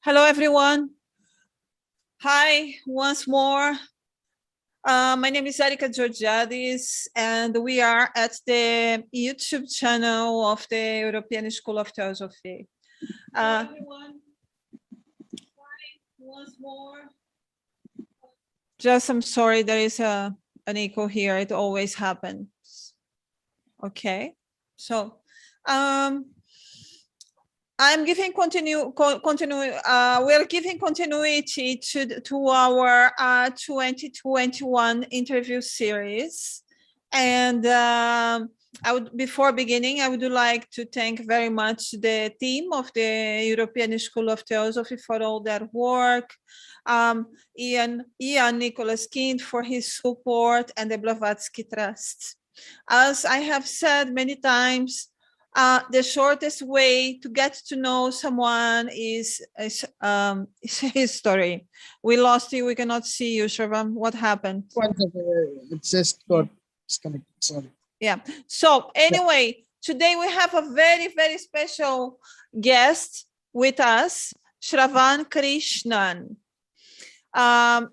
Hello, everyone. Hi, once more. My name is Erika Georgiadis, and we are at the YouTube channel of the European School of Theosophy. Hello, everyone. Hi, once more. I'm sorry, there is an echo here. It always happens. Okay, so I'm giving we're giving continuity to our 2021 interview series. And before beginning, I would like to thank very much the team of the European School of Theosophy for all their work. Ian Nicholas Kind for his support, and the Blavatsky Trust. As I have said many times, the shortest way to get to know someone is his story. We lost you. We cannot see you, Shravan. What happened? It's just got disconnected. Sorry. Yeah. So anyway, today we have a very, very special guest with us, Shravan Krishnan.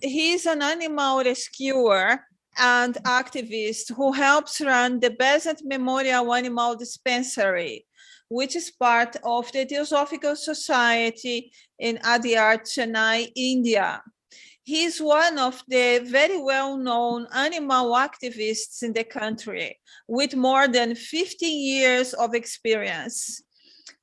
He's an animal rescuer and activist who helps run the Besant Memorial Animal Dispensary, which is part of the Theosophical Society in Adyar, Chennai, India. He is one of the very well-known animal activists in the country, with more than 15 years of experience.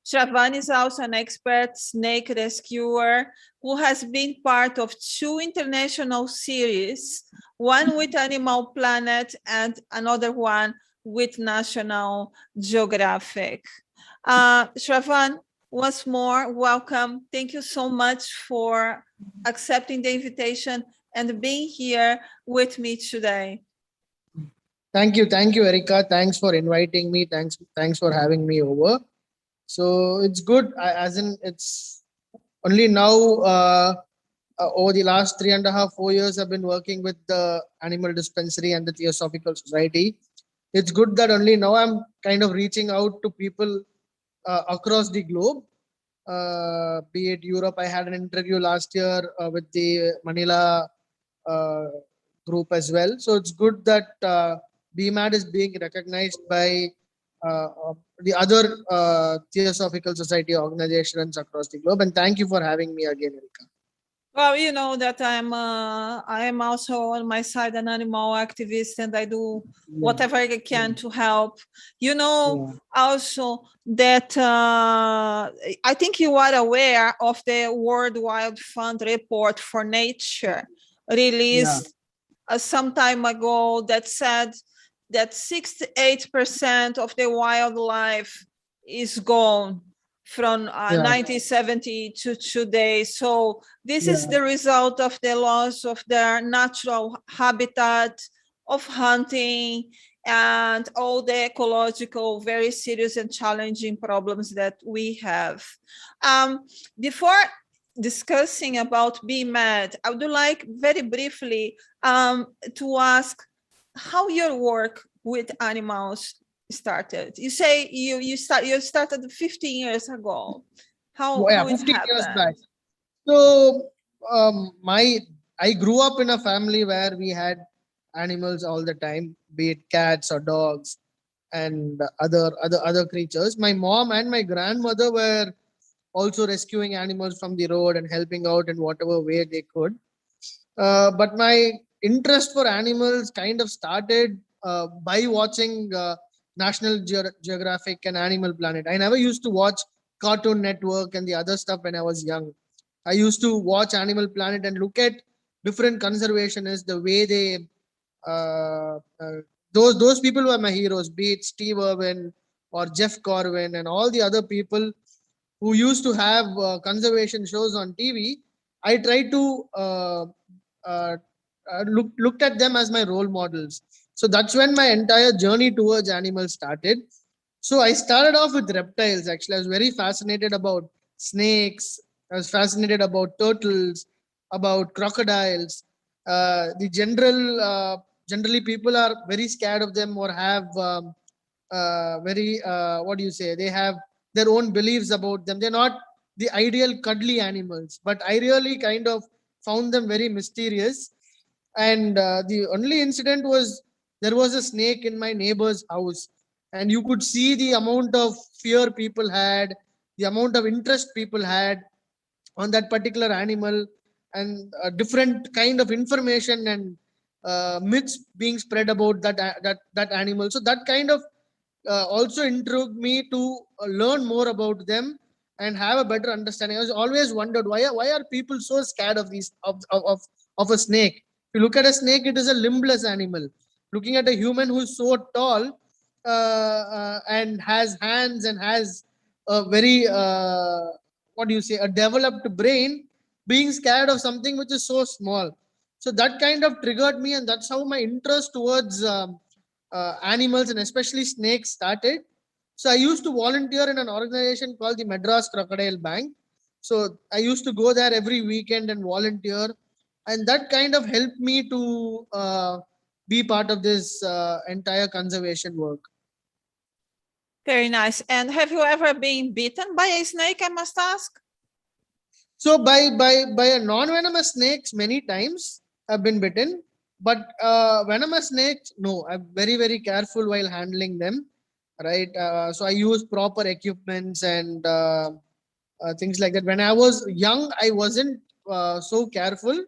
Shravan is also an expert snake rescuer who has been part of 2 international series, one with Animal Planet and another one with National Geographic. Shravan, once more, welcome. Thank you so much for accepting the invitation and being here with me today. Thank you, Erika. Thanks for inviting me. Thanks for having me over. So it's good. It's only now over the last 3.5-4 years, I've been working with the Animal Dispensary and the Theosophical Society. It's good that only now I'm kind of reaching out to people across the globe. Be it Europe, I had an interview last year with the Manila group as well. So it's good that BMAD is being recognized by the other Theosophical Society organizations across the globe. And thank you for having me again, Erika. Well, you know that I am also on my side an animal activist, and I do whatever I can to help. You know, also that I think you are aware of the World Wild Fund report for nature released some time ago that said that 68% of the wildlife is gone from 1970 to today. So this is the result of the loss of their natural habitat, of hunting, and all the ecological, very serious and challenging problems that we have. Before discussing about BMAD, I would like very briefly to ask how your work with animals started. You say you started 15 years ago. How 15 years back. So I grew up in a family where we had animals all the time, be it cats or dogs and other creatures. My mom and my grandmother were also rescuing animals from the road and helping out in whatever way they could. But my interest for animals kind of started by watching National Geographic and Animal Planet. I never used to watch Cartoon Network and the other stuff when I was young. I used to watch Animal Planet and look at different conservationists, the way they those people were my heroes, be it Steve Irwin or Jeff Corwin and all the other people who used to have conservation shows on TV. I tried to looked at them as my role models. So that's when my entire journey towards animals started. So I started off with reptiles. Actually, I was very fascinated about snakes. I was fascinated about turtles, about crocodiles. Generally people are very scared of them or have what do you say? They have their own beliefs about them. the ideal cuddly animals, but I really kind of found them very mysterious. And the only incident was there was a snake in my neighbor's house, and you could see the amount of fear people had, the amount of interest people had on that particular animal, and different kind of information and myths being spread about that animal. So that kind of also intrigued me to learn more about them and have a better understanding. I was always wondered why are people so scared of these of a snake. If you look at a snake, it is a limbless animal. Looking at a human who's so tall and has hands and has a very what do you say, a developed brain, being scared of something which is so small. So that kind of triggered me, and that's how my interest towards animals and especially snakes started. So I used to volunteer in an organization called the Madras Crocodile Bank. So I used to go there every weekend and volunteer, and that kind of helped me to be part of this entire conservation work. Very nice. And have you ever been bitten by a snake, I must ask? So by a non-venomous snakes, many times I've been bitten, but venomous snakes, no. I'm very careful while handling them. Right. So I use proper equipments and things like that. When I was young, I wasn't so careful,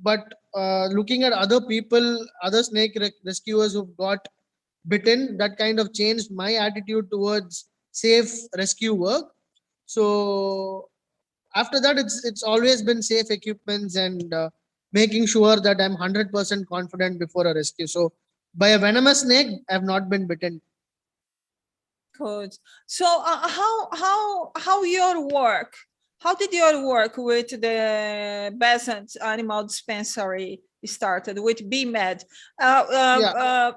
but looking at other people, other snake rescuers who've got bitten, that kind of changed my attitude towards safe rescue work. So after that, it's always been safe equipments and making sure that I'm 100% confident before a rescue. So by a venomous snake, I've not been bitten. Good. So how your work? How did your work with the Besant Animal Dispensary started with BMed?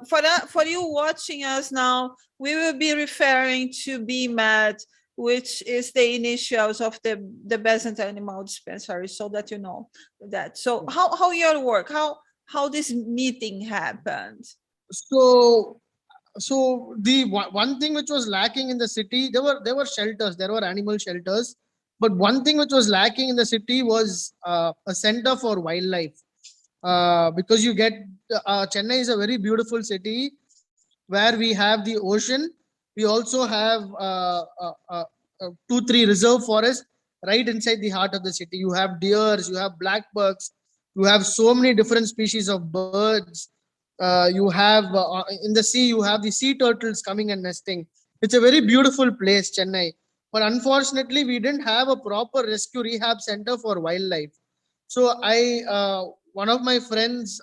For you watching us now, we will be referring to BMed, which is the initials of the Besant Animal Dispensary, so that you know that. So how your work? How this meeting happened? So the one thing which was lacking in the city, there were shelters, there were animal shelters, but one thing which was lacking in the city was a center for wildlife. Because you get Chennai is a very beautiful city where we have the ocean. We also have 2-3 reserve forests right inside the heart of the city. You have deers, you have blackbucks, you have so many different species of birds. You have in the sea, you have the sea turtles coming and nesting. It's a very beautiful place, Chennai. But unfortunately, we didn't have a proper rescue rehab center for wildlife. So one of my friends'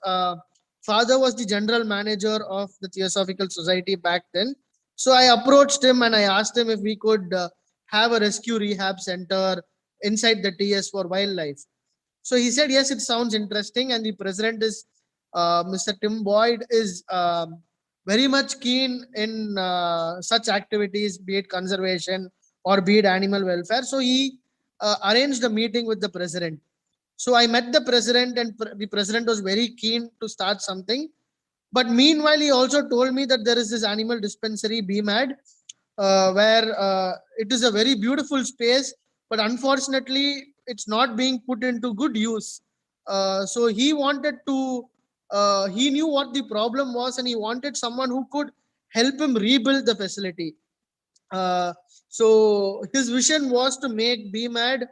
father was the general manager of the Theosophical Society back then. So I approached him and I asked him if we could have a rescue rehab center inside the TS for wildlife. So he said, yes, it sounds interesting. And the president is Mr. Tim Boyd is very much keen in such activities, be it conservation or be it animal welfare. So he arranged a meeting with the president. So I met the president, and the president was very keen to start something. But meanwhile, he also told me that there is this animal dispensary, BMAD, where it is a very beautiful space, but unfortunately, it's not being put into good use. So he wanted to, he knew what the problem was, and he wanted someone who could help him rebuild the facility. Uh, so his vision was to make BMAD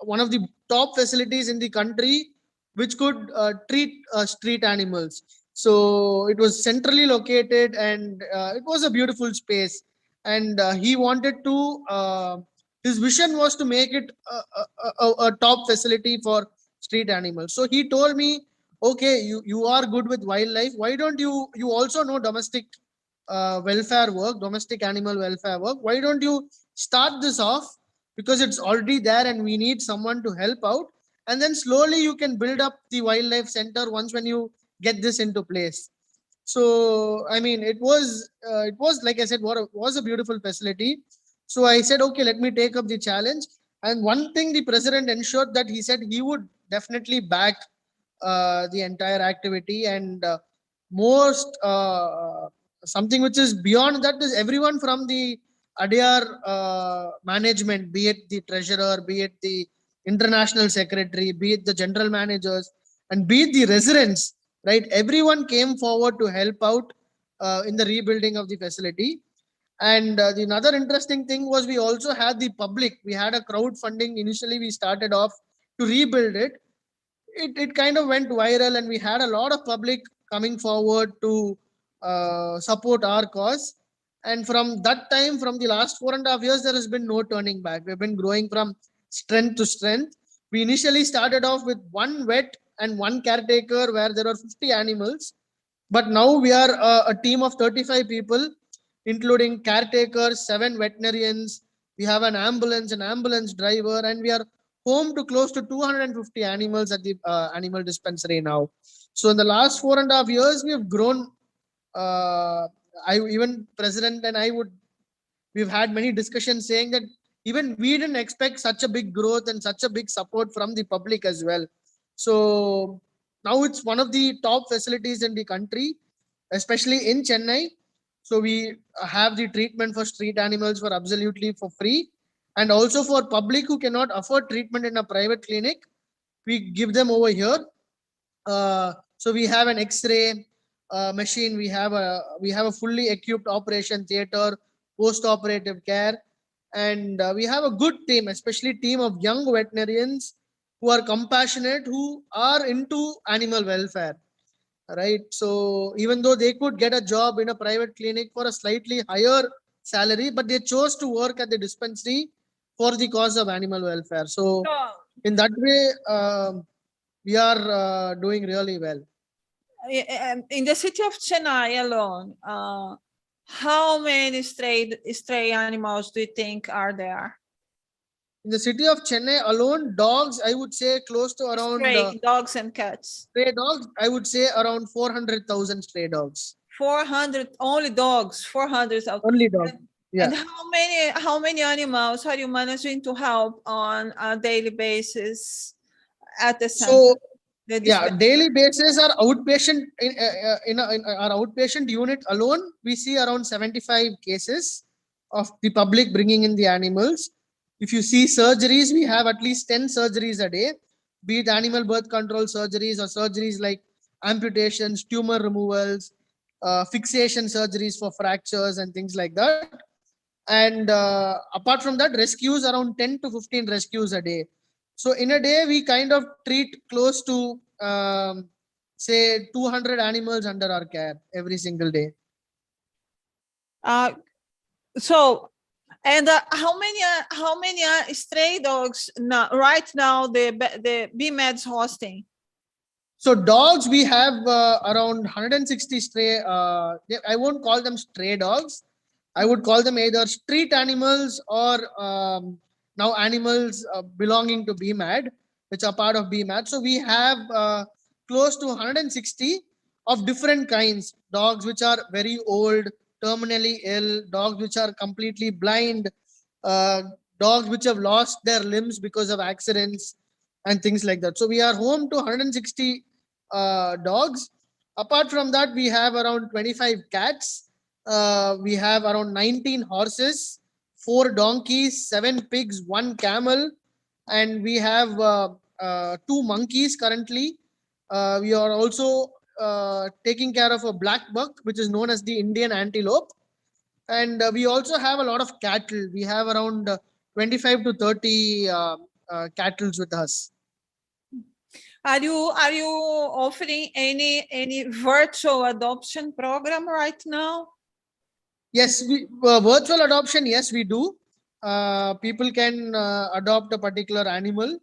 one of the top facilities in the country which could treat street animals. So it was centrally located, and it was a beautiful space. And he wanted to, his vision was to make it a top facility for street animals. So he told me, okay, you are good with wildlife. Why don't you also know domestic welfare work, domestic animal welfare work? Why don't you start this off? Because it's already there and we need someone to help out. And then slowly you can build up the wildlife center once when you get this into place. So, I mean, it was like I said, was a beautiful facility. So I said, okay, let me take up the challenge. And one thing the president ensured that he said he would definitely back the entire activity. And most something which is beyond that is everyone from the Adyar management, be it the treasurer, be it the international secretary, be it the general managers, and be it the residents, right? Everyone came forward to help out in the rebuilding of the facility. And the another interesting thing was we also had the public. We had a crowdfunding. Initially, we started off to rebuild it. It kind of went viral, and we had a lot of public coming forward to support our cause. And from that time, from the last 4.5 years, there has been no turning back. We've been growing from strength to strength. We initially started off with one vet and one caretaker where there were 50 animals. But now we are a team of 35 people, including caretakers, 7 veterinarians. We have an ambulance driver, and we are home to close to 250 animals at the animal dispensary now. So in the last 4.5 years, we have grown. I even president and I would we've had many discussions saying that even we didn't expect such a big growth and such a big support from the public as well. So now it's one of the top facilities in the country, especially in Chennai. So we have the treatment for street animals for absolutely for free, and also for public who cannot afford treatment in a private clinic, we give them over here. So we have an X-ray machine. We have a fully equipped operation theater, post-operative care, and we have a good team, especially team of young veterinarians who are compassionate, who are into animal welfare. Right. So even though they could get a job in a private clinic for a slightly higher salary, but they chose to work at the dispensary for the cause of animal welfare. So So, in that way, we are doing really well. in the city of Chennai alone, how many stray animals do you think are there? In the city of Chennai alone, dogs, I would say close to around Stray dogs and cats. stray dogs, I would say around 400,000 stray dogs. 400 only dogs. 400. Only dogs. Yeah. And how many animals are you managing to help on a daily basis at the center? So The yeah, dispensary? daily basis our outpatient in our outpatient unit alone, we see around 75 cases of the public bringing in the animals. If you see surgeries, we have at least 10 surgeries a day, be it animal birth control surgeries or surgeries like amputations, tumor removals, fixation surgeries for fractures and things like that. And apart from that, rescues, around 10 to 15 rescues a day. So in a day, we kind of treat close to say 200 animals under our care every single day. So, and how many stray dogs now, right now the BMed's hosting? So dogs, we have around 160 stray. I won't call them stray dogs. I would call them either street animals or now animals belonging to BMAD, which are part of BMAD. So we have close to 160 of different kinds. Dogs which are very old, terminally ill, dogs which are completely blind, uh, dogs which have lost their limbs because of accidents and things like that. So we are home to 160 dogs. Apart from that, we have around 25 cats. We have around 19 horses, 4 donkeys, 7 pigs, 1 camel, and we have 2 monkeys currently. We are also taking care of a black buck, which is known as the Indian antelope. And we also have a lot of cattle. We have around 25 to 30 cattle with us. Are you offering any virtual adoption program right now? Yes, we virtual adoption. Yes, we do. People can adopt a particular animal.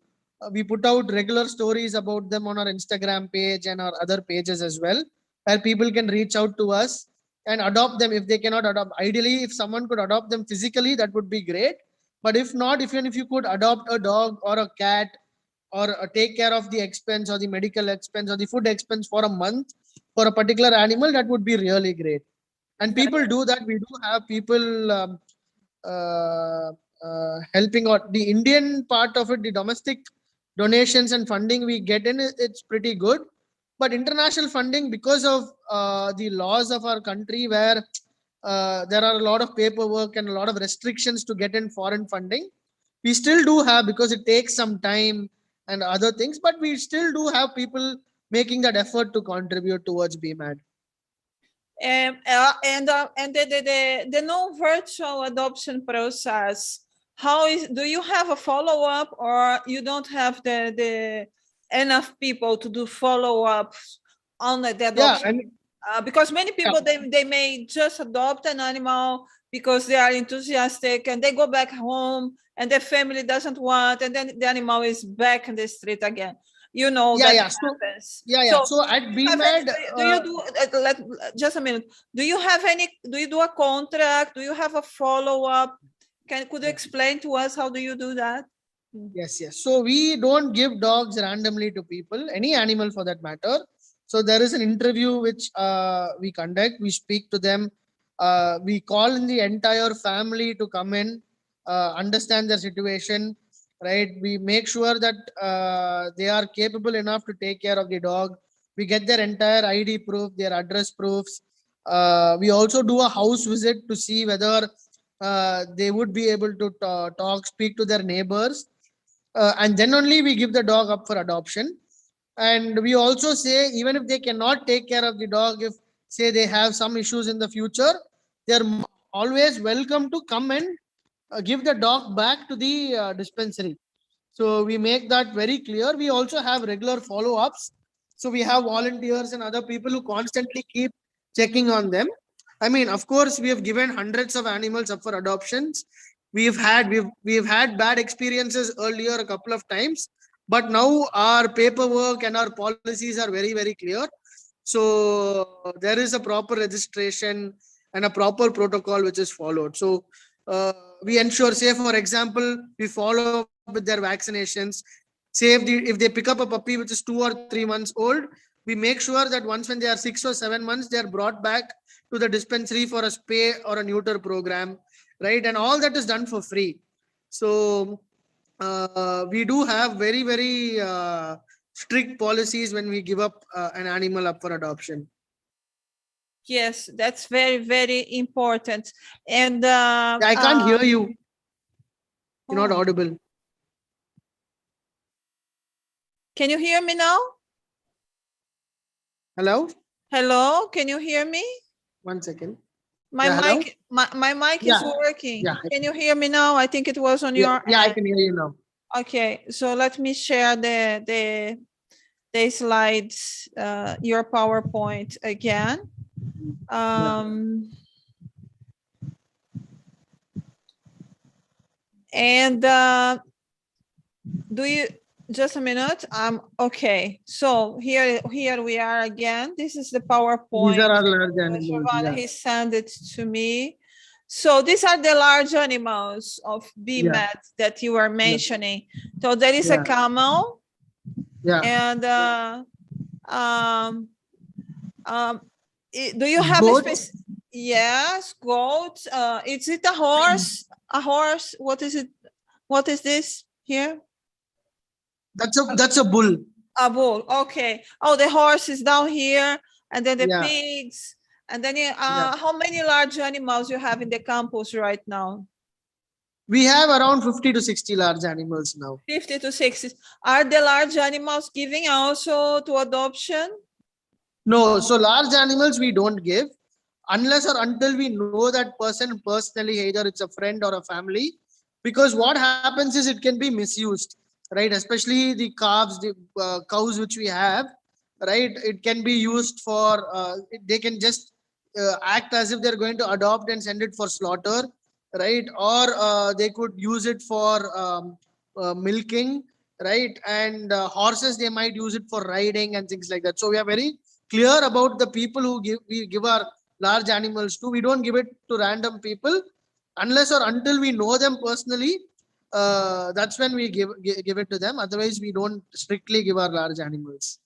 We put out regular stories about them on our Instagram page and our other pages as well, where people can reach out to us and adopt them if they cannot adopt. Ideally, if someone could adopt them physically, that would be great. But if not, even if you could adopt a dog or a cat or take care of the expense or the medical expense or the food expense for a month for a particular animal, that would be really great. And people do that. We do have people uh, helping out. The Indian part of it, the domestic donations and funding we get in, it's pretty good. But international funding, because of the laws of our country, where there are a lot of paperwork and a lot of restrictions to get in foreign funding. We still do have, because it takes some time and other things, but we still do have people making that effort to contribute towards BMAD. And the no virtual adoption process, do you have a follow-up, or you don't have the enough people to do follow-up on the adoption? Because many people, they may just adopt an animal because they are enthusiastic, and they go back home and their family doesn't want, and then the animal is back in the street again. You know, that happens. So at BMAD, do you do just a minute? Do you do a contract? Do you have a follow-up? Could you explain to us how do you do that? Yes. So we don't give dogs randomly to people, any animal for that matter. So there is an interview which we conduct. We speak to them. We call in the entire family to come in, understand their situation. Right, we make sure that they are capable enough to take care of the dog. We get their entire ID proof, their address proofs. We also do a house visit to see whether they would be able to speak to their neighbors, and then only we give the dog up for adoption. And we also say, even if they cannot take care of the dog, if say they have some issues in the future, they're always welcome to come and give the dog back to the dispensary. So we make that very clear. We also have regular follow-ups. So we have volunteers and other people who constantly keep checking on them. I mean, of course, we have given hundreds of animals up for adoptions. We've had bad experiences earlier a couple of times, but now our paperwork and our policies are very, very clear. So there is a proper registration and a proper protocol which is followed. So we ensure, say for example, we follow up with their vaccinations. Say if they pick up a puppy which is 2 or 3 months old, we make sure that once when they are 6 or 7 months, they are brought back to the dispensary for a spay or a neuter program, right? And all that is done for free. So we do have very, very strict policies when we give up an animal up for adoption. Yes, that's very, very important. And I can't hear you. You're not audible. Can you hear me now? Hello? Hello, can you hear me? 1 second. My mic is working. Yeah. Can you hear me now? I think it was on your end. I can hear you now. Okay, so let me share the slides, your PowerPoint again. And do you just a minute? Okay. So here we are again. This is the PowerPoint. These are our large animals. He sent it to me. So these are the large animals of BMAD that you are mentioning. So there is a camel. And do you have goat? Yes, goat. Is it a horse? A horse? What is it? What is this here? That's a bull. A bull. Okay. Oh, the horse is down here, and then the pigs, and then how many large animals you have in the campus right now? We have around 50 to 60 large animals now. 50 to 60. Are the large animals giving also to adoption? No. So large animals we don't give unless or until we know that person personally, either it's a friend or a family. Because what happens is it can be misused, right? Especially the calves, the cows which we have, right? It can be used for, they can just act as if they're going to adopt and send it for slaughter, right? Or they could use it for milking, right? And horses, they might use it for riding and things like that. So we are very clear about the people who we give our large animals to. We don't give it to random people unless or until we know them personally. That's when we give it to them. Otherwise, we don't strictly give our large animals.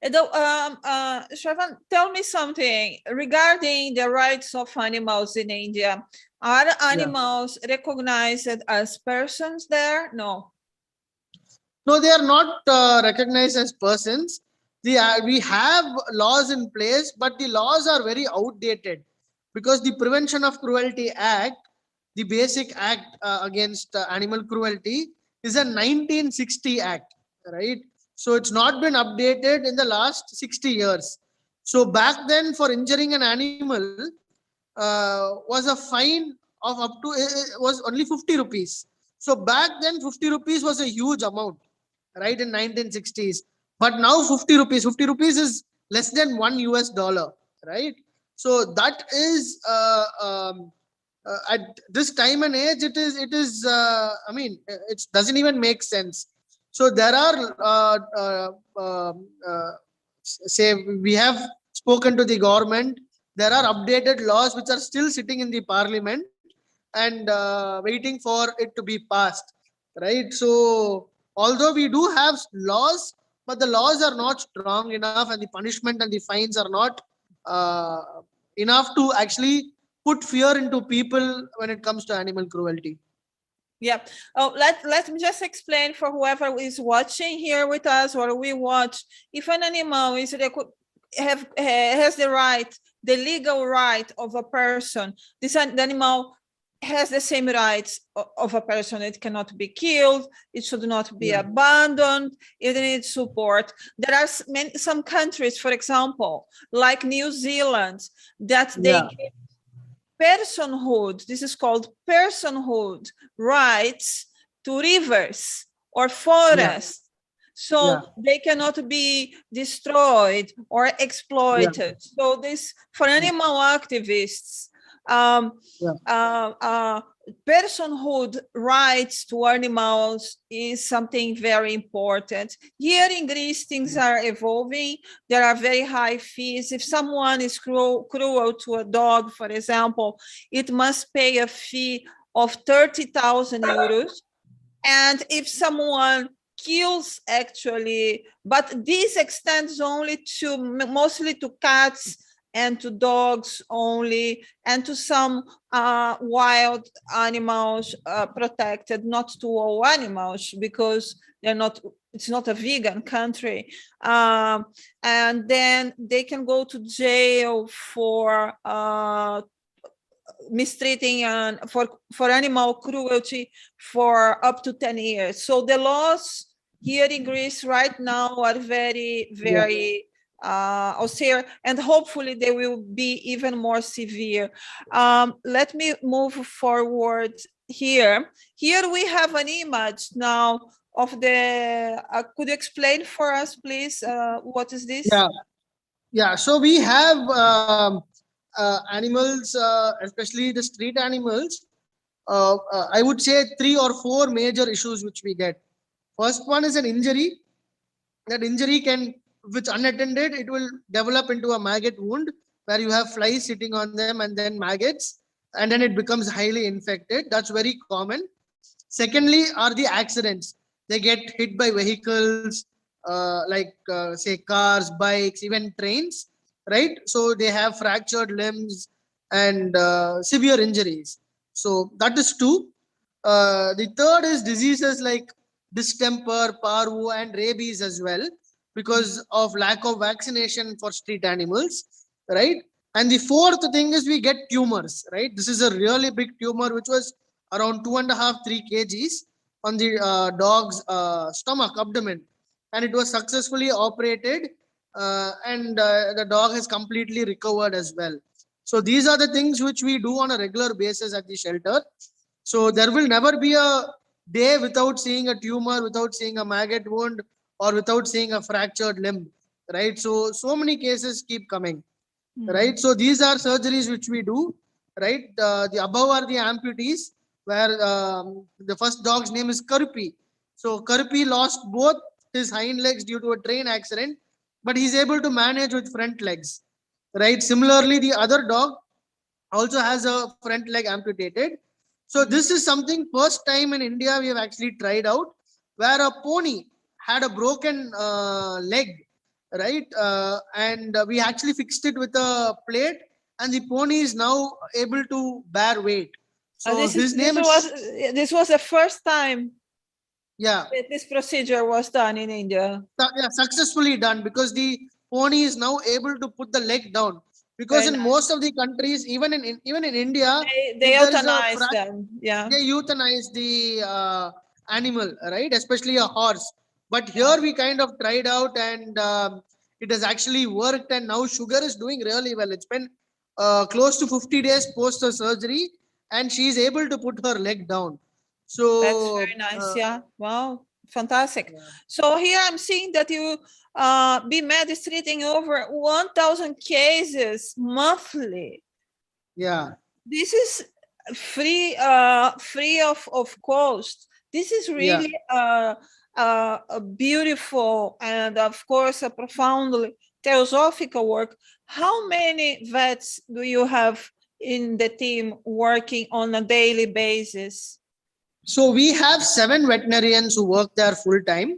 Shravan, tell me something regarding the rights of animals in India. Are animals recognized as persons there? No. No, they are not recognized as persons. We have laws in place, but the laws are very outdated. because the Prevention of Cruelty Act, the basic act against animal cruelty, is a 1960 act, right? So it's not been updated in the last 60 years. So back then, for injuring an animal, was a fine of up to was only 50 rupees. So back then, 50 rupees was a huge amount, right, in 1960s. But now 50 rupees is less than $1, right? So that is at this time and age, it is I mean, it doesn't even make sense. So there are say we have spoken to the government. There are updated laws which are still sitting in the parliament and waiting for it to be passed, right? So although we do have laws, but the laws are not strong enough, and the punishment and the fines are not uh, enough to actually put fear into people when it comes to animal cruelty. Yeah. Oh, let me just explain for whoever is watching here with us or we watch. If an animal is has the right, the legal right of a person, the animal has the same rights of a person. It cannot be killed. It should not be abandoned. It needs support. There are some countries, for example, like New Zealand, that they give personhood, this is called personhood rights to rivers or forests. So they cannot be destroyed or exploited. So this, for animal activists, personhood rights to animals is something very important. Here in Greece, things are evolving. There are very high fees. If someone is cruel to a dog, for example, it must pay a fee of 30,000 euros. And if someone kills, actually, but this extends only to mostly to cats and to dogs only, and to some wild animals protected, not to all animals, because they're not, it's not a vegan country. And then they can go to jail for mistreating and for animal cruelty for up to 10 years. So the laws here in Greece right now are very, very austere, and hopefully they will be even more severe. Let me move forward here. Here we have an image now of the, could you explain for us, please, what is this? Yeah. So we have animals, especially the street animals. I would say 3 or 4 major issues which we get. First one is an injury. That injury can, which unattended, it will develop into a maggot wound where you have flies sitting on them and then maggots, and then it becomes highly infected. That's very common. Secondly, are the accidents. They get hit by vehicles, say cars, bikes, even trains, right? So they have fractured limbs and severe injuries. So that is 2. The third is diseases like distemper, parvo, and rabies as well, because of lack of vaccination for street animals, right? And the fourth thing is we get tumors, right? This is a really big tumor which was around 2.5-3 kgs on the dog's stomach, abdomen, and it was successfully operated, and the dog has completely recovered as well. So these are the things which we do on a regular basis at the shelter. So there will never be a day without seeing a tumor, without seeing a maggot wound, or without seeing a fractured limb, right? So many cases keep coming, right? So these are surgeries which we do, right? The above are the amputees, where the first dog's name is Karpi. So Karpi lost both his hind legs due to a train accident, but he's able to manage with front legs, right? Similarly, the other dog also has a front leg amputated. So this is something first time in India we have actually tried out, where a pony had a broken leg, right? And we actually fixed it with a plate, and the pony is now able to bear weight. So this was the first time. Yeah. This procedure was done in India. Yeah, successfully done, because the pony is now able to put the leg down, because Very in nice. most of the countries, even in India, They if there is a euthanize them. Yeah. they euthanize the animal, right? Especially a horse. But Yeah. here we kind of tried out, and it has actually worked. And now Sugar is doing really well. It's been close to 50 days post the surgery, and she is able to put her leg down. That's So very nice. Yeah. Wow. Fantastic. yeah, So here I'm seeing that you BMed is treating over 1,000 cases monthly. yeah, This is free of cost. This is yeah. really a beautiful and of course a profoundly theosophical work. How many vets do you have in the team working on a daily basis? So we have 7 veterinarians who work there full time.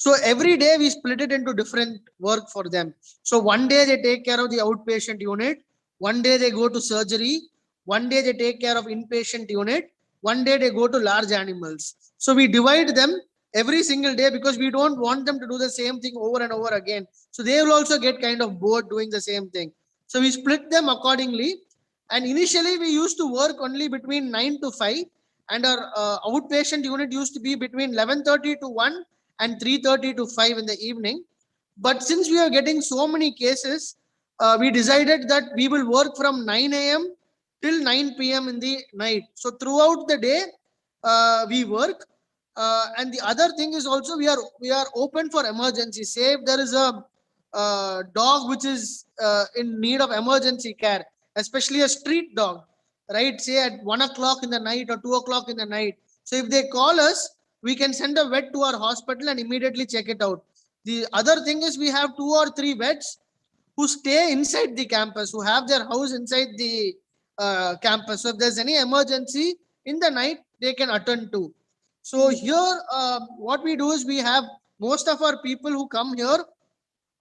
So every day we split it into different work for them. So one day they take care of the outpatient unit, one day they go to surgery, one day they take care of inpatient unit, one day they go to large animals. So we divide them every single day because we don't want them to do the same thing over and over again. So they will also get kind of bored doing the same thing. So we split them accordingly. And initially we used to work only between 9 to 5, and our outpatient unit used to be between 11:30 to 1 and 3:30 to 5 in the evening. But since we are getting so many cases, we decided that we will work from 9 a.m. till 9 p.m. in the night. So throughout the day, we work. And the other thing is also we are open for emergency. Say if there is a dog which is in need of emergency care, especially a street dog, right? Say at 1 o'clock in the night or 2 o'clock in the night. So if they call us, we can send a vet to our hospital and immediately check it out. The other thing is we have 2 or 3 vets who stay inside the campus, who have their house inside the campus. So if there's any emergency in the night, they can attend to. So here, what we do is we have most of our people who come here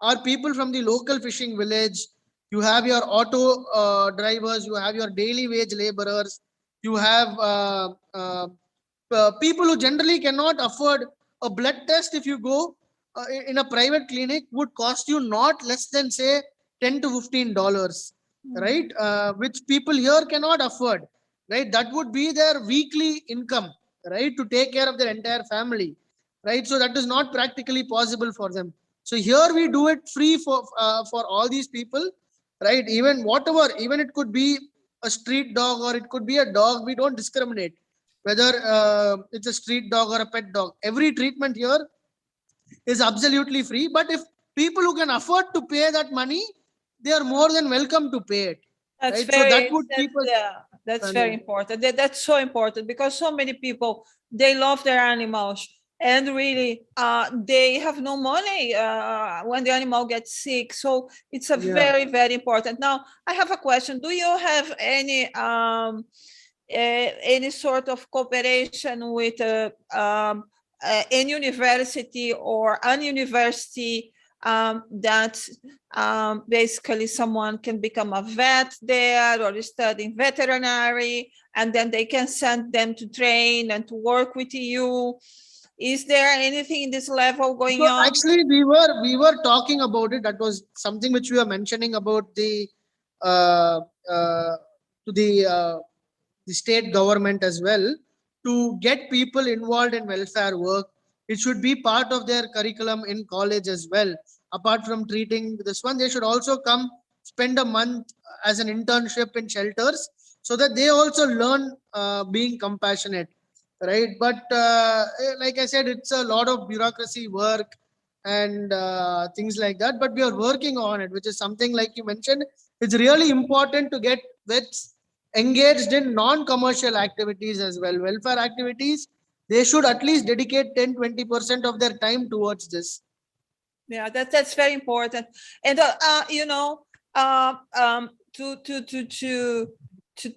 are people from the local fishing village. You have your auto drivers, you have your daily wage laborers, you have people who generally cannot afford a blood test. If you go in a private clinic, would cost you not less than say $10 to $15, right? Which people here cannot afford, right? That would be their weekly income, right, to take care of their entire family, right? So that is not practically possible for them. So here we do it free for all these people, right? Even whatever, even it could be a street dog or it could be a dog. We don't discriminate whether it's a street dog or a pet dog. Every treatment here is absolutely free. But if people who can afford to pay that money, they are more than welcome to pay it, That's right? So that very would keep us. yeah, that's very important. That's so important because so many people they love their animals and really they have no money when the animal gets sick. So it's a Yeah. very important. Now I have a question. Do you have any sort of cooperation with any university or an university that basically someone can become a vet there or studying veterinary, and then they can send them to train and to work with you? Is there anything in this level going So on? actually, we were talking about it. That was something which we were mentioning about the uh, uh, to the state government as well, to get people involved in welfare work. It should be part of their curriculum in college as well. Apart from treating this one, they should also come spend a month as an internship in shelters so that they also learn being compassionate, right? But like I said, it's a lot of bureaucracy work and things like that. But we are working on it, which is something like you mentioned. It's really important to get vets engaged in non-commercial activities as well, welfare activities. They should at least dedicate 10-20% of their time towards this. Yeah, that's very important. And to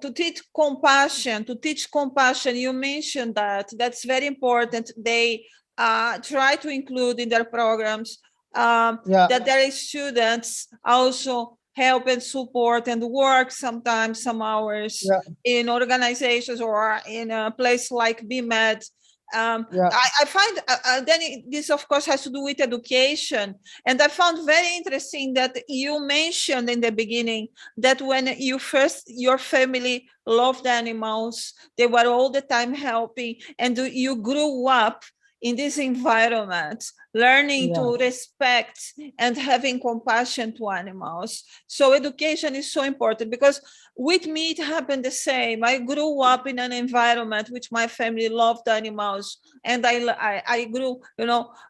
teach compassion. You mentioned that. That's very important. They try to include in their programs Yeah, that their students also help and support and work sometimes some hours yeah, in organizations or in a place like BMed Yeah. I find this, of course, has to do with education. And I found very interesting that you mentioned in the beginning that when your family loved animals, they were all the time helping, and you grew up in this environment, learning Yeah. to respect and having compassion to animals. So education is so important, because with me it happened the same. I grew up in an environment which my family loved animals, and I grew,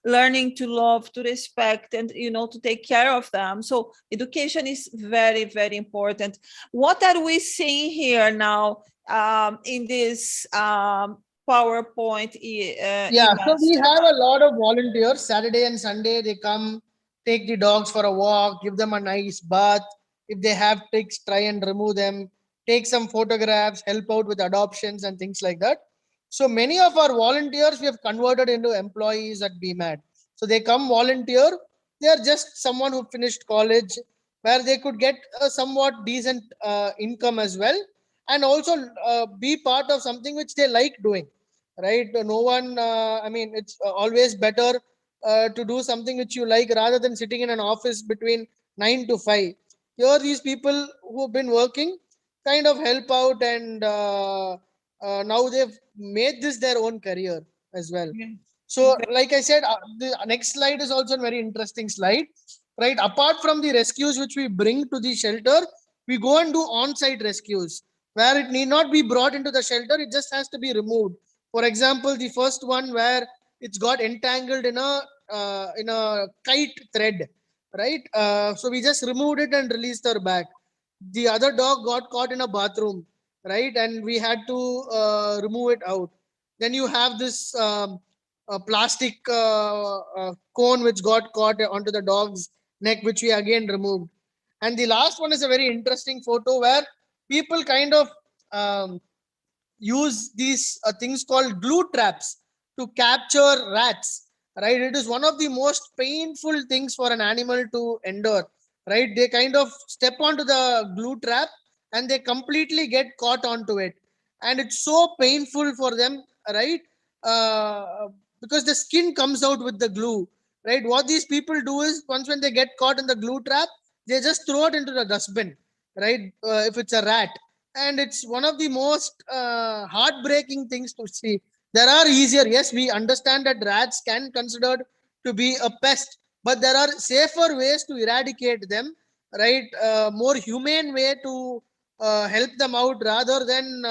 learning to love, to respect, and to take care of them. So education is very, very important. What are we seeing here now in this PowerPoint Yeah, so image? we have a lot of volunteers. Saturday and Sunday, they come, take the dogs for a walk, give them a nice bath. If they have ticks, try and remove them, take some photographs, help out with adoptions and things like that. So many of our volunteers we have converted into employees at BMAT. So they come volunteer. They are just someone who finished college, where they could get a somewhat decent income as well, and also be part of something which they like doing, right? No one, I mean, it's always better to do something which you like rather than sitting in an office between 9 to 5. Here these people who've been working kind of help out, and now they've made this their own career as well. Yeah. So like I said, the next slide is also a very interesting slide, right? Apart from the rescues which we bring to the shelter, we go and do on-site rescues where it need not be brought into the shelter, it just has to be removed. For example, the first one where it's got entangled in a kite thread, right? So we just removed it and released her back. The other dog got caught in a bathroom, right? And we had to remove it out. Then you have this plastic cone which got caught onto the dog's neck, which we again removed. And the last one is a very interesting photo where people kind of use these things called glue traps to capture rats, right? It is one of the most painful things for an animal to endure, right? They kind of step onto the glue trap and they completely get caught onto it, and it's so painful for them, right? Because the skin comes out with the glue, right? What these people do is, once when they get caught in the glue trap, they just throw it into the dustbin, right? If it's a rat, and it's one of the most heartbreaking things to see. There are easier, yes, we understand that rats can considered to be a pest, but there are safer ways to eradicate them, right? More humane way to help them out rather than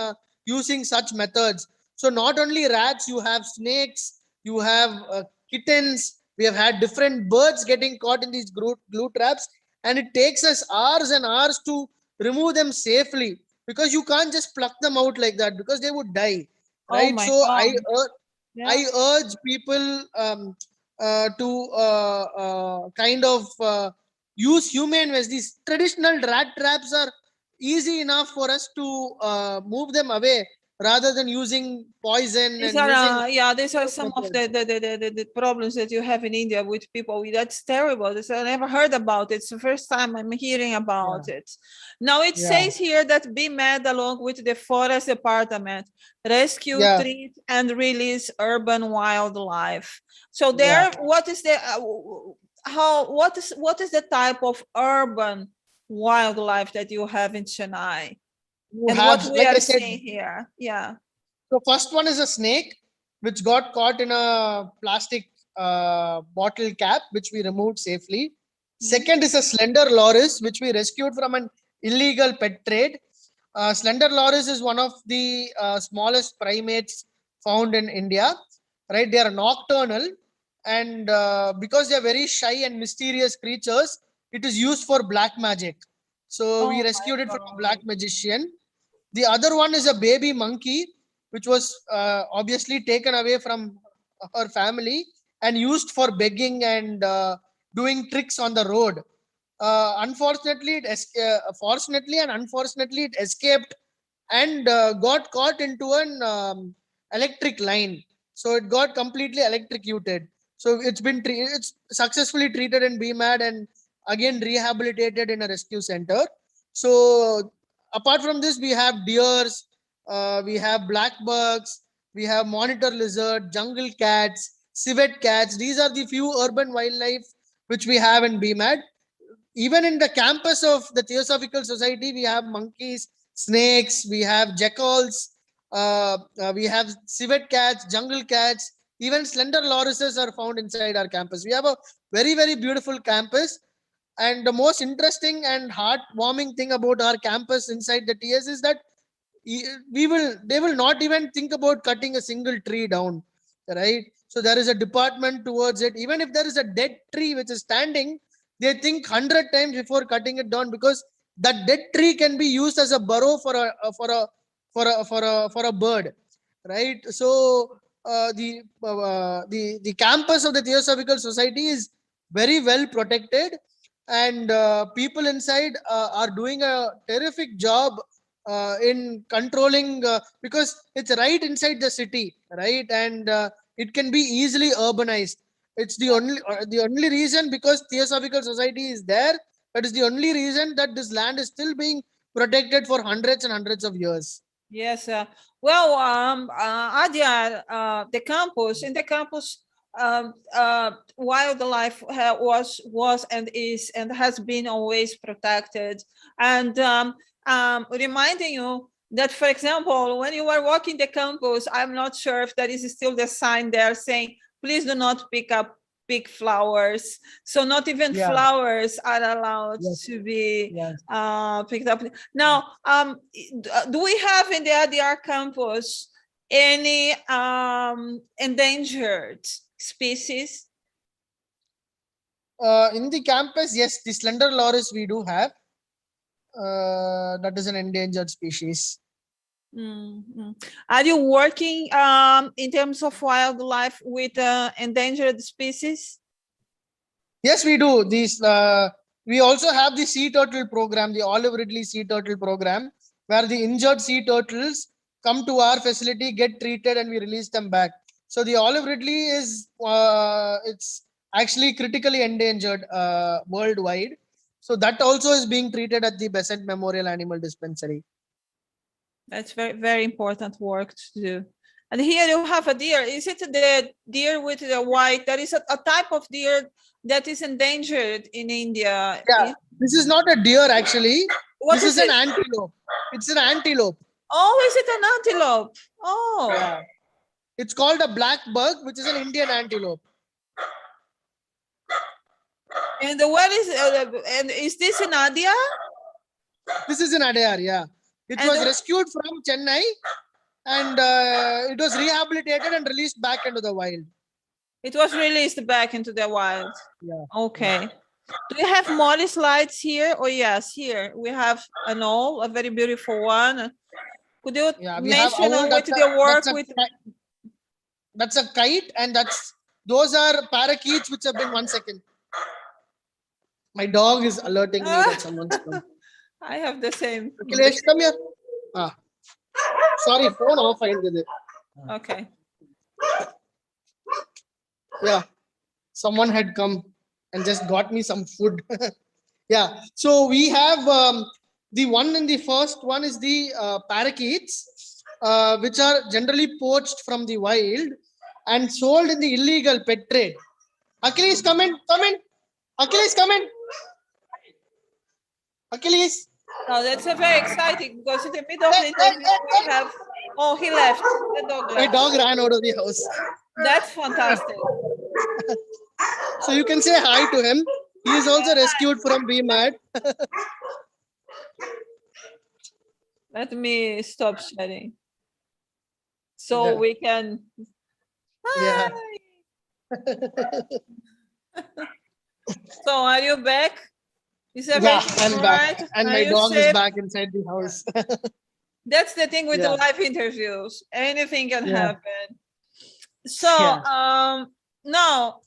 using such methods. So not only rats, you have snakes, you have kittens, we have had different birds getting caught in these glue traps, and it takes us hours and hours to remove them safely, because you can't just pluck them out like that because they would die, Oh right? my So God. Yeah. I urge people to kind of use humane ways. These traditional rat traps are easy enough for us to move them away rather than using poison These and are, using these are such some of methods. the problems that you have in India with people. That's terrible. This, I never heard about it. It's the first time I'm hearing Yeah, about it. Now it yeah, says here that Be Mad, along with the Forest Department, rescue, yeah, treat, and release urban wildlife. So yeah. there, what is the what is the type of urban wildlife that you have in Chennai, You and what have, we like I are said, seeing here? Yeah. so first one is a snake which got caught in a plastic bottle cap, which we removed safely. Mhm. Second is a slender loris, which we rescued from an illegal pet trade. Slender loris is one of the smallest primates found in India. Right, they are nocturnal, and because they are very shy and mysterious creatures, it is used for black magic. So we Oh my rescued it from a black God. magician. The other one is a baby monkey, which was obviously taken away from her family and used for begging and doing tricks on the road. Fortunately and unfortunately, it escaped and got caught into an electric line. So it got completely electrocuted. So it's successfully treated in BMAD and again rehabilitated in a rescue center. So apart from this, we have deers, we have black bugs, we have monitor lizard, jungle cats, civet cats. These are the few urban wildlife which we have in BMAT. Even in the campus of the Theosophical Society, we have monkeys, snakes, we have jackals, we have civet cats, jungle cats, even slender lorises are found inside our campus. We have a very, very beautiful campus. And the most interesting and heartwarming thing about our campus inside the TS is that they will not even think about cutting a single tree down, right? So there is a department towards it. Even if there is a dead tree which is standing, they think 100 times before cutting it down, because that dead tree can be used as a burrow for a bird, right? So the campus of the Theosophical Society is very well protected, and people inside are doing a terrific job in controlling, because it's right inside the city, right? And it can be easily urbanized. It's the only reason, because Theosophical Society is there, that is the only reason that this land is still being protected for hundreds and hundreds of years. Yes. Well, Adia, the campus, wildlife was and is and has been always protected. And reminding you that, for example, when you are walking the campus, I'm not sure if there is still the sign there saying, please do not pick flowers. So not even flowers are allowed to be picked up. Now, do we have in the ADR campus any endangered species? In the campus, yes, the slender loris we do have. That is an endangered species. Mm-hmm. Are you working in terms of wildlife with endangered species? Yes, we do. These we also have the sea turtle program, the Olive Ridley sea turtle program, where the injured sea turtles come to our facility, get treated, and we release them back. So the Olive Ridley is it's actually critically endangered worldwide. So that also is being treated at the Besant Memorial Animal Dispensary. That's very, very important work to do. And here you have a deer. Is it the deer with the white? There is a type of deer that is endangered in India. Yeah, this is not a deer actually. What this is an antelope. It's an antelope. Oh, is it an antelope? Oh. Yeah. It's called a black bug, which is an Indian antelope. And is this in Adia? This is in Adyar, yeah. It was rescued from Chennai, and it was rehabilitated and released back into the wild. It was released back into the wild. Yeah. Okay. Do you have molly slides here? Oh yes, here we have an owl, a very beautiful one. Could you mention what the work with? That's a kite, and those are parakeets which have been 1 second. My dog is alerting me that someone's come. I have the same. Akhilesh, come here. Sorry, phone off. I did it. Okay. Yeah, someone had come and just got me some food. Yeah, so we have the one in the first one is the parakeets, which are generally poached from the wild and sold in the illegal pet trade. Achilles, come in. Achilles, come in. Achilles. No, that's very exciting because in the middle of the day we have. Oh, he left. The dog left. My dog ran out of the house. That's fantastic. So you can say hi to him. He is also rescued from BMAT. Let me stop sharing. So we can. Hi. So are you back? Is everything I'm back. right? And my dog is back inside the house. That's the thing with the live interviews. Anything can happen. So now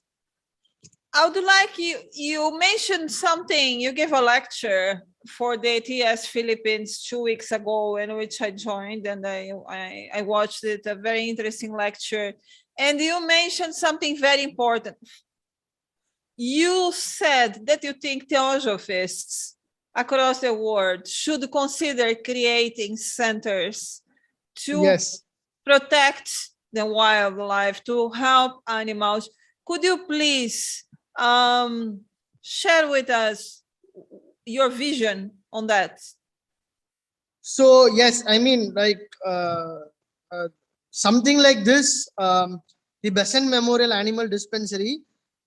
I would like you mentioned something. You gave a lecture for the TS Philippines 2 weeks ago, in which I joined, and I watched it, a very interesting lecture. And you mentioned something very important. You said that you think theosophists across the world should consider creating centers to protect the wildlife, to help animals. Could you please share with us your vision on that? So yes, I mean, like something like this, the Besant Memorial Animal Dispensary,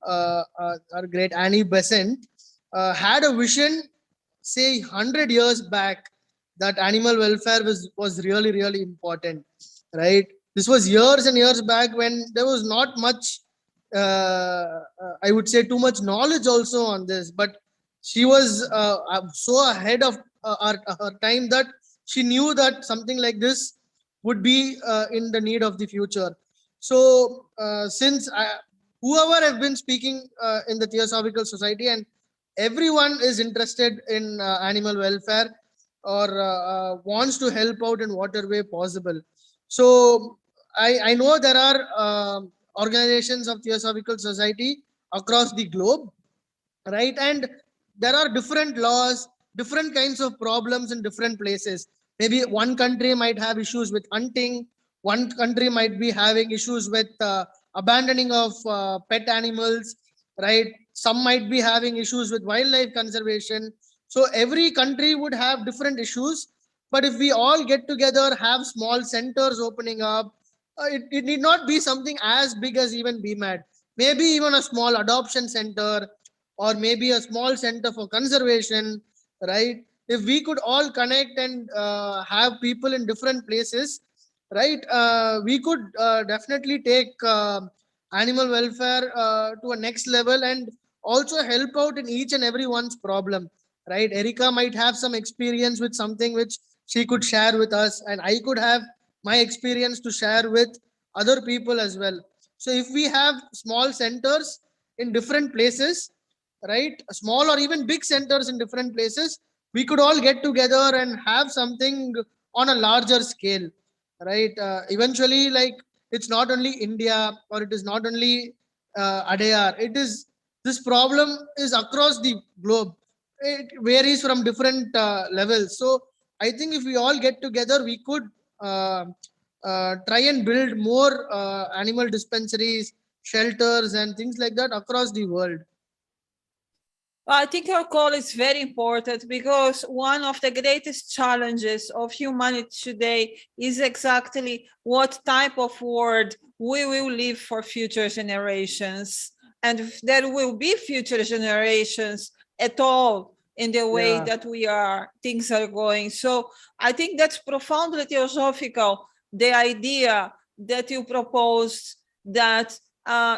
our great Annie Besant, had a vision, say 100 years back, that animal welfare was really really important, right? This was years and years back when there was not much, I would say, too much knowledge also on this, but she was so ahead of her time that she knew that something like this would be in the need of the future. So whoever have been speaking in the Theosophical Society, and everyone is interested in animal welfare, or wants to help out in whatever way possible. So I know there are organizations of Theosophical Society across the globe, right? And there are different laws, different kinds of problems in different places. Maybe one country might have issues with hunting, one country might be having issues with abandoning of pet animals, right? Some might be having issues with wildlife conservation. So every country would have different issues, but if we all get together, have small centers opening up, it need not be something as big as even BMAT. Maybe even a small adoption center, or maybe a small center for conservation, right? If we could all connect and have people in different places, right, we could definitely take animal welfare to a next level, and also help out in each and everyone's problem, right? Erica might have some experience with something which she could share with us, and I could have my experience to share with other people as well. So if we have small centers in different places, right, small or even big centers in different places, we could all get together and have something on a larger scale, right? Eventually, like, it's not only India, or it is not only Adayar, it is, this problem is across the globe. It varies from different levels. So I think if we all get together, we could uh, try and build more animal dispensaries, shelters and things like that across the world. I think your call is very important, because one of the greatest challenges of humanity today is exactly what type of world we will leave for future generations, and if there will be future generations at all in the way Yeah. that things are going. So I think that's profoundly theosophical, the idea that you proposed, that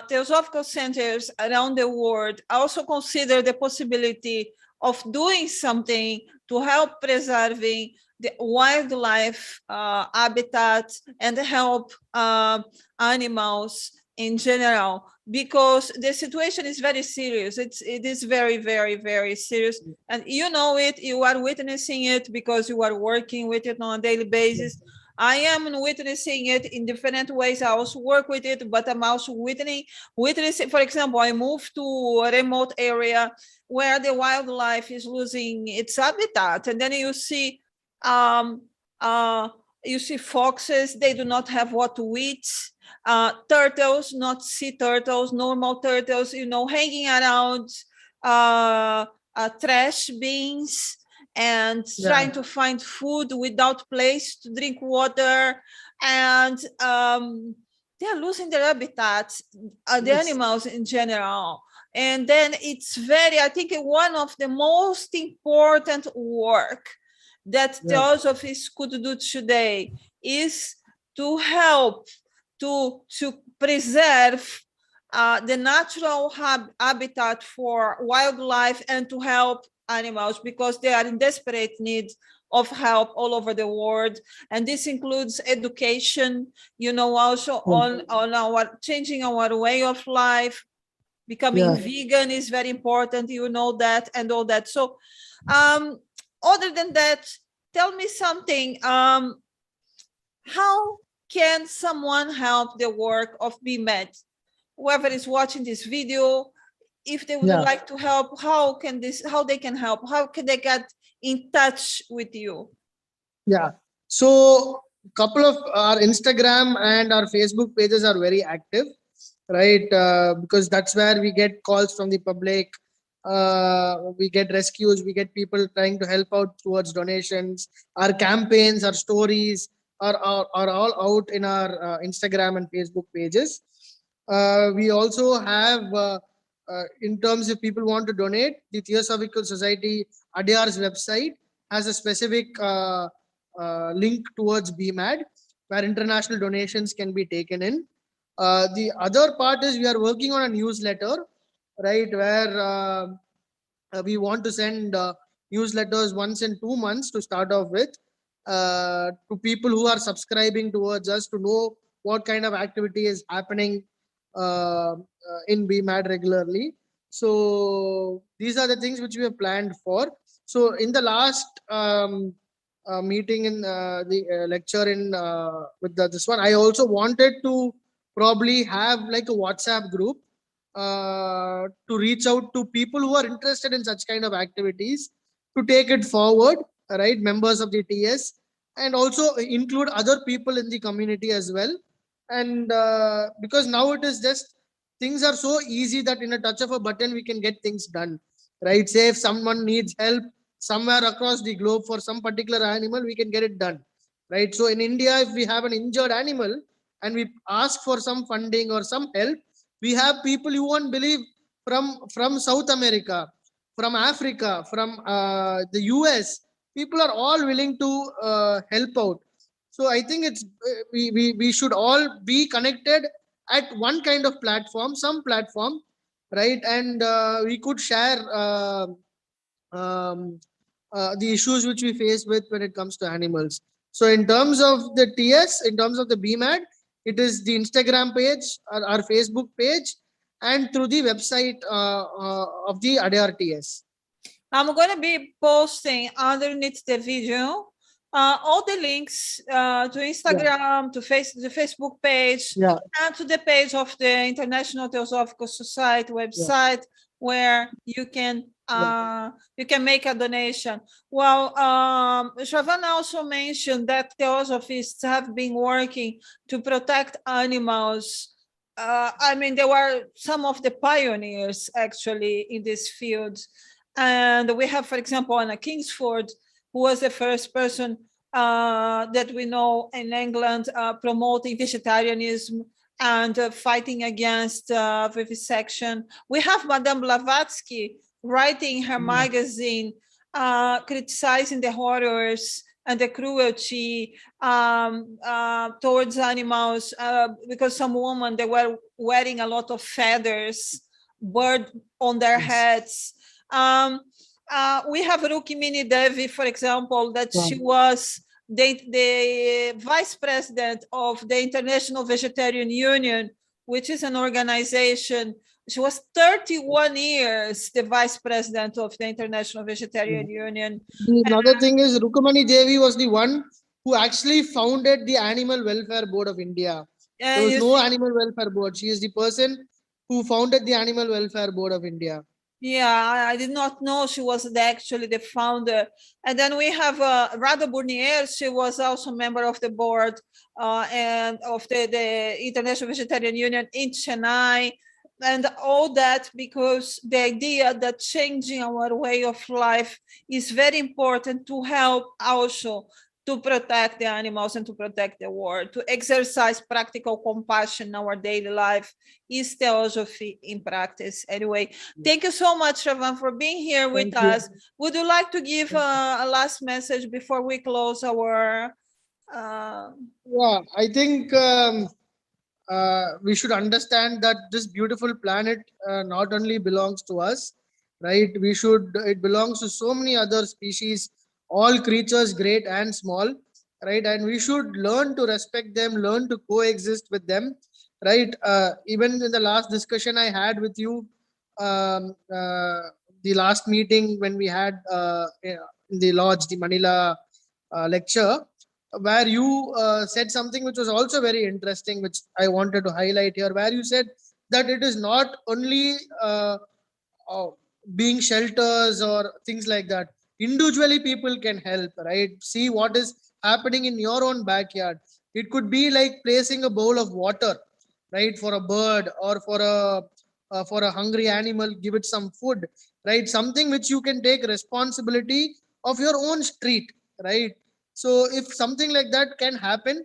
theosophical centers around the world also consider the possibility of doing something to help preserving the wildlife habitat and help animals in general, because the situation is very serious. It is very, very, very serious, and you know it. You are witnessing it because you are working with it on a daily basis. I am witnessing it in different ways. I also work with it, but I'm also witnessing. For example, I moved to a remote area where the wildlife is losing its habitat, and then um, uh, you see foxes. They do not have what to eat. Turtles, not sea turtles, normal turtles, hanging around trash bins and Yeah. trying to find food without place to drink water. And they're losing their habitats, the Yes. animals in general. And then I think one of the most important work that Yeah. theosophists could do today is to help to preserve the natural habitat for wildlife, and to help animals, because they are in desperate need of help all over the world. And this includes education, also on our changing our way of life. Becoming Yeah. vegan is very important, that, and all that. So other than that, tell me something. How can someone help the work of BMED? Whoever is watching this video, if they would Yeah. like to help, how they can help? How can they get in touch with you? Yeah. So couple of our Instagram and our Facebook pages are very active, right? Because that's where we get calls from the public. We get rescues, we get people trying to help out towards donations. Our campaigns, our stories are all out in our Instagram and Facebook pages. We also have, in terms of people want to donate, the Theosophical Society Adyar's website has a specific link towards BMAD where international donations can be taken in. The other part is we are working on a newsletter, right, where we want to send newsletters once in 2 months to start off with, to people who are subscribing towards us to know what kind of activity is happening in BMAD regularly. So these are the things which we have planned for. So in the last meeting in the lecture in with this one, I also wanted to probably have like a WhatsApp group to reach out to people who are interested in such kind of activities to take it forward, right? Members of the TS, and also include other people in the community as well. And because now it is just things are so easy that in a touch of a button we can get things done, right? Say if someone needs help somewhere across the globe for some particular animal, we can get it done, right? So in India, if we have an injured animal and we ask for some funding or some help, we have people you won't believe from South America, from Africa, from the US. People are all willing to help out. So I think it's we should all be connected at one kind of platform, some platform, right? And we could share um, the issues which we face with when it comes to animals. So in terms of the TS, in terms of the BMAD, it is the Instagram page, our Facebook page, and through the website of the Adyar TS. I'm going to be posting underneath the video all the links to Instagram, to the Facebook page, Yeah. and to the page of the International Theosophical Society website, where you can make a donation. Well, Shravan also mentioned that theosophists have been working to protect animals. I mean, they were some of the pioneers actually in this field. And we have, for example, Anna Kingsford, who was the first person that we know in England promoting vegetarianism and fighting against vivisection. We have Madame Blavatsky writing her magazine criticizing the horrors and the cruelty towards animals because some women, they were wearing a lot of feathers, bird on their heads. We have Rukmini Devi, for example, that she was the vice president of the International Vegetarian Union, which is an organization. She was 31 years the vice president of the International Vegetarian Union. Another thing is Rukmini Devi was the one who actually founded the Animal Welfare Board of India. There was no Animal Welfare Board. She is the person who founded the Animal Welfare Board of India. Yeah, I did not know she was actually the founder. And then we have Radha Burnier. She was also a member of the board and of the International Vegetarian Union in Chennai. And all that because the idea that changing our way of life is very important to help also to protect the animals and to protect the world, to exercise practical compassion in our daily life is theosophy in practice. Anyway, thank you so much, Shravan, for being here with us. Would you like to give a last message before we close our... Yeah, I think we should understand that this beautiful planet not only belongs to us, right? It belongs to so many other species, all creatures, great and small, right? And we should learn to respect them, learn to coexist with them, right? Even in the last discussion I had with you, the last meeting when we had in the lodge, the Manila lecture, where you said something which was also very interesting, which I wanted to highlight here, where you said that it is not only being shelters or things like that. Individually, people can help, right? See what is happening in your own backyard. It could be like placing a bowl of water, right, for a bird or for a hungry animal. Give it some food, right? Something which you can take responsibility of your own street, right? So if something like that can happen,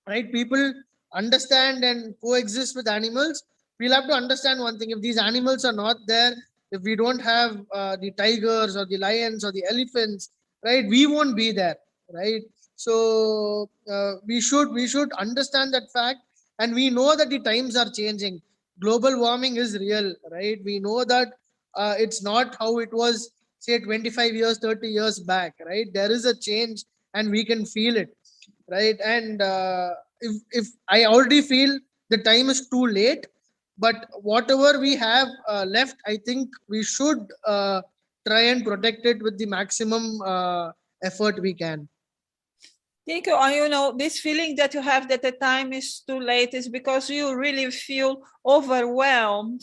right, people understand and coexist with animals. We'll have to understand one thing: if these animals are not there, if we don't have the tigers or the lions or the elephants, right, we won't be there, right? So we should understand that fact, and we know that the times are changing. Global warming is real, right? We know that it's not how it was, say, 25 years, 30 years back, right? There is a change, and we can feel it, right? And if I already feel the time is too late, but whatever we have left, I think we should try and protect it with the maximum effort we can. Thank you. You know, this feeling that you have that the time is too late is because you really feel overwhelmed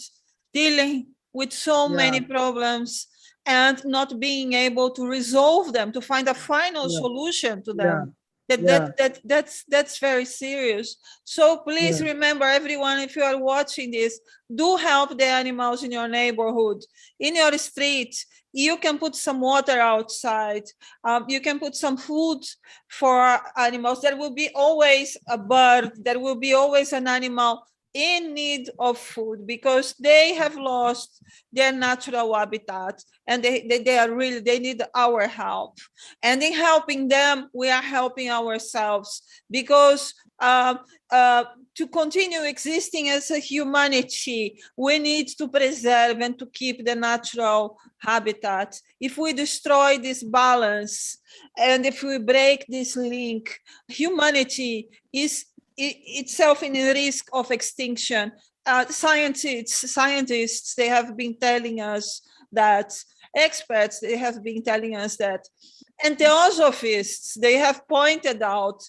dealing with so many Yeah, problems and not being able to resolve them, to find a final yeah, solution to yeah, them. yeah, That's very serious. So please yeah, remember, everyone, if you are watching this, do help the animals in your neighborhood, in your street. You can put some water outside. You can put some food for animals. There will be always a bird. There will be always an animal in need of food because they have lost their natural habitat, and they are really, they need our help. And in helping them, we are helping ourselves because to continue existing as a humanity, we need to preserve and to keep the natural habitat. If we destroy this balance and if we break this link, humanity is itself in risk of extinction. Scientists, they have been telling us that, experts, they have been telling us that, and theosophists, they have pointed out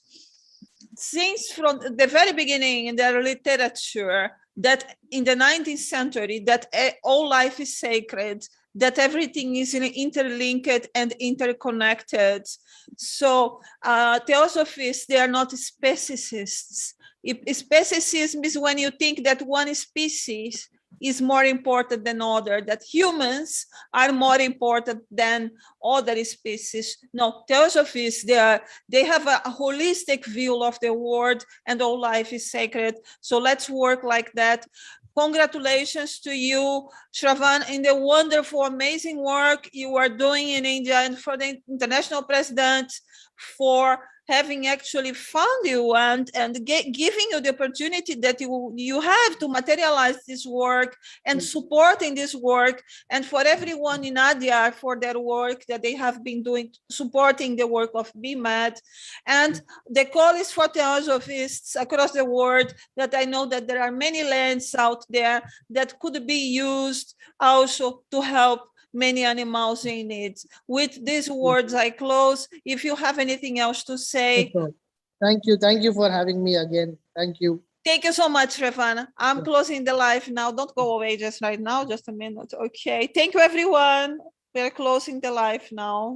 since from the very beginning in their literature that in the 19th century that all life is sacred, that everything is interlinked and interconnected. So theosophists, they are not speciesists. Speciesism is when you think that one species is more important than other, that humans are more important than other species. No, theosophists, they have a holistic view of the world and all life is sacred. So let's work like that. Congratulations to you, Shravan, in the wonderful, amazing work you are doing in India, and for the international president for having actually found you and giving you the opportunity that you have to materialize this work and supporting this work, and for everyone in Adyar for their work that they have been doing, supporting the work of BMAD. And the call is for theosophists across the world, that I know that there are many lands out there that could be used also to help many animals in need. With these words, I close. If you have anything else to say. Thank you. Thank you for having me again. Thank you. Thank you so much, Shravan. I'm closing the live now. Don't go away just right now. Just a minute. Okay. Thank you, everyone. We're closing the live now.